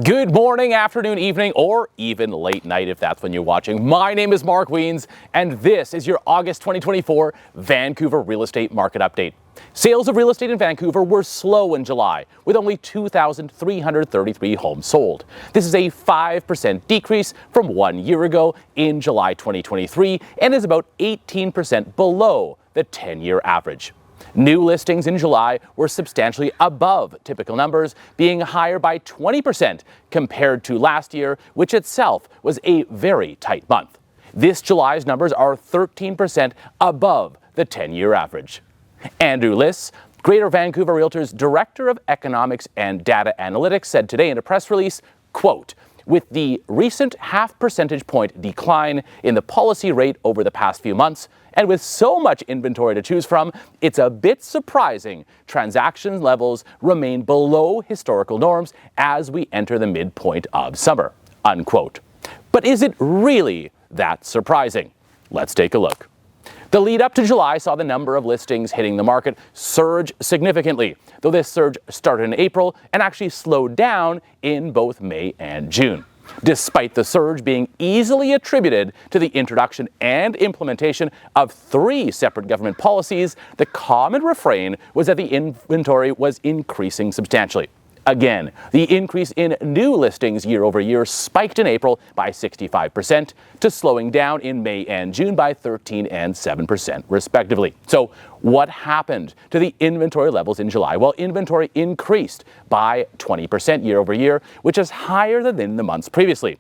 Good morning, afternoon, evening, or even late night if that's when you're watching. My name is Mark Wiens, and this is your August 2024 Vancouver Real Estate Market Update. Sales of real estate in Vancouver were slow in July, with only 2,333 homes sold. This is a 5% decrease from 1 year ago in July 2023 and is about 18% below the 10-year average. New listings in July were substantially above typical numbers, being higher by 20% compared to last year, which itself was a very tight month. This July's numbers are 13% above the 10-year average. Andrew Liss, Greater Vancouver Realtors Director of Economics and Data Analytics, said today in a press release, quote, "With the recent half percentage point decline in the policy rate over the past few months, and with so much inventory to choose from, it's a bit surprising transaction levels remain below historical norms as we enter the midpoint of summer," unquote. But is it really that surprising? Let's take a look. The lead up to July saw the number of listings hitting the market surge significantly, though this surge started in April and actually slowed down in both May and June. Despite the surge being easily attributed to the introduction and implementation of 3 separate government policies, the common refrain was that the inventory was increasing substantially. Again, the increase in new listings year over year spiked in April by 65% to slowing down in May and June by 13% and 7% respectively. So what happened to the inventory levels in July? Well, inventory increased by 20% year over year, which is higher than in the months previously.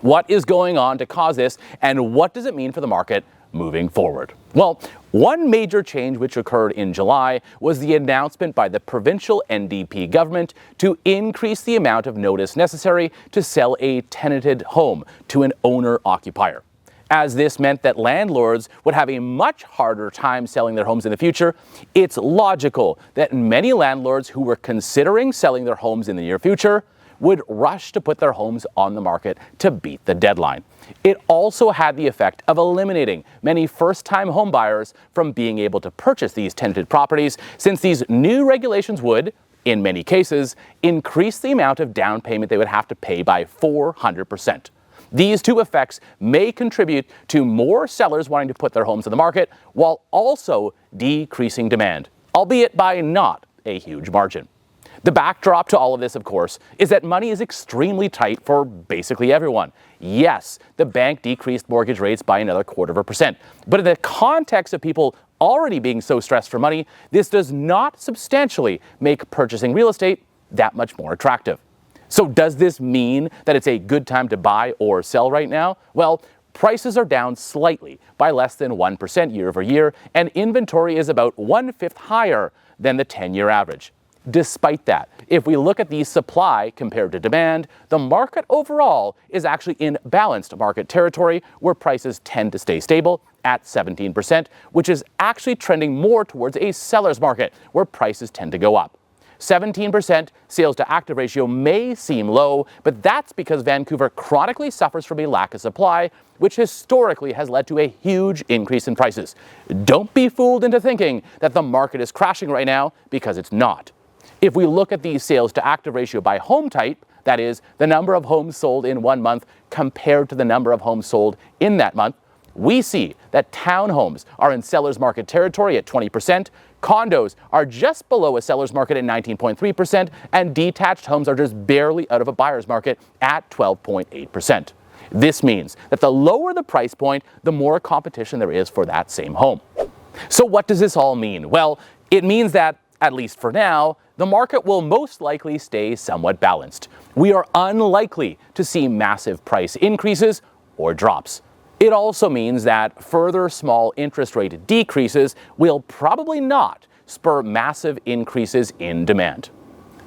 What is going on to cause this, and what does it mean for the market moving forward? Well, one major change which occurred in July was the announcement by the provincial NDP government to increase the amount of notice necessary to sell a tenanted home to an owner-occupier. As this meant that landlords would have a much harder time selling their homes in the future, it's logical that many landlords who were considering selling their homes in the near future would rush to put their homes on the market to beat the deadline. It also had the effect of eliminating many first-time homebuyers from being able to purchase these tenanted properties, since these new regulations would, in many cases, increase the amount of down payment they would have to pay by 400%. These two effects may contribute to more sellers wanting to put their homes on the market, while also decreasing demand, albeit by not a huge margin. The backdrop to all of this, of course, is that money is extremely tight for basically everyone. Yes, the bank decreased mortgage rates by another 0.25%. But in the context of people already being so stressed for money, this does not substantially make purchasing real estate that much more attractive. So does this mean that it's a good time to buy or sell right now? Well, prices are down slightly by less than 1% year over year, and inventory is about 1/5 higher than the 10-year average. Despite that, if we look at the supply compared to demand, the market overall is actually in balanced market territory, where prices tend to stay stable at 17%, which is actually trending more towards a seller's market, where prices tend to go up. 17% sales to active ratio may seem low, but that's because Vancouver chronically suffers from a lack of supply, which historically has led to a huge increase in prices. Don't be fooled into thinking that the market is crashing right now, because it's not. If we look at the sales to active ratio by home type, that is, the number of homes sold in 1 month compared to the number of homes sold in that month, we see that townhomes are in seller's market territory at 20%, condos are just below a seller's market at 19.3%, and detached homes are just barely out of a buyer's market at 12.8%. This means that the lower the price point, the more competition there is for that same home. So what does this all mean? Well, it means that, at least for now, the market will most likely stay somewhat balanced. We are unlikely to see massive price increases or drops. It also means that further small interest rate decreases will probably not spur massive increases in demand.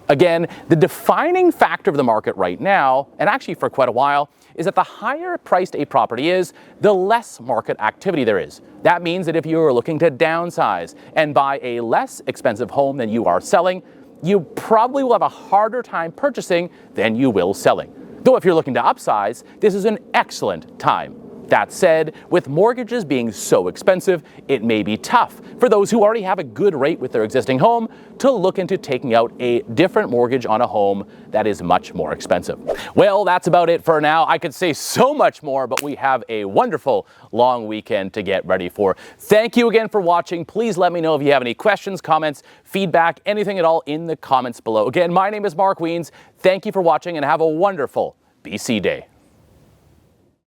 Again, the defining factor of the market right now, and actually for quite a while, is that the higher priced a property is, the less market activity there is. That means that if you are looking to downsize and buy a less expensive home than you are selling, you probably will have a harder time purchasing than you will selling. Though if you're looking to upsize, this is an excellent time. That said, with mortgages being so expensive, it may be tough for those who already have a good rate with their existing home to look into taking out a different mortgage on a home that is much more expensive. Well, that's about it for now. I could say so much more, but we have a wonderful long weekend to get ready for. Thank you again for watching. Please let me know if you have any questions, comments, feedback, anything at all in the comments below. Again, my name is Mark Wiens. Thank you for watching and have a wonderful BC day.